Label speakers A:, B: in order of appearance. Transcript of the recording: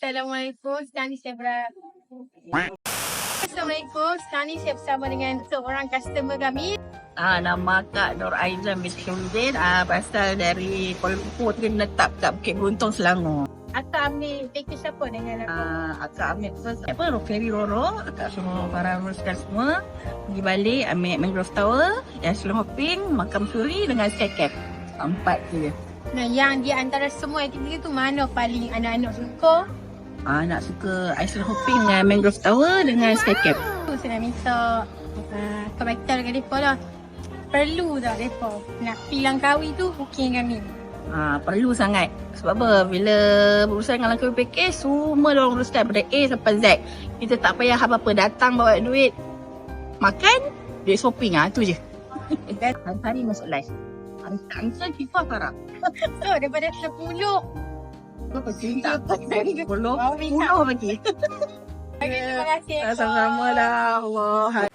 A: Assalamualaikum. Sekarang ni saya Assalamualaikum. Sekarang ni saya bersama dengan seorang customer kami.
B: Nama Kak Nur Aizan binti Syamsuddin. Berasal dari Kuala Lumpur, tapi menetap kat Bukit Beruntung, Selangor.
A: Akak ambil package apa dengan aku?
B: Akak ambil first ferry Roro. Akak suruh para uruskan semua pergi balik, ambil Mangrove Tower, Island Hopping, Makam Suri dengan Skycap. 4 je.
A: Nah, yang di antara semua aktiviti tu mana paling anak-anak suka?
B: Nak suka Island Hopping dengan Mangrove Tower dengan Skycap.
A: Saya nak minta komentar dengan mereka lah. Perlu tak mereka nak pergi Langkawi tu booking kami?
B: Perlu sangat. Sebab apa? Bila berurusan dengan Langkawi Package, semua diorang uruskan daripada A sampai Z. Kita tak payah apa-apa. Datang bawa duit, makan, duit shopping. Tu je. Hari-hari masuk live. Answer FIFA Farah.
A: So, daripada 10.
B: Berapa cinta? 10
A: Oh,
B: bagi.
A: terima kasih.
B: Sama-sama lah. Allah.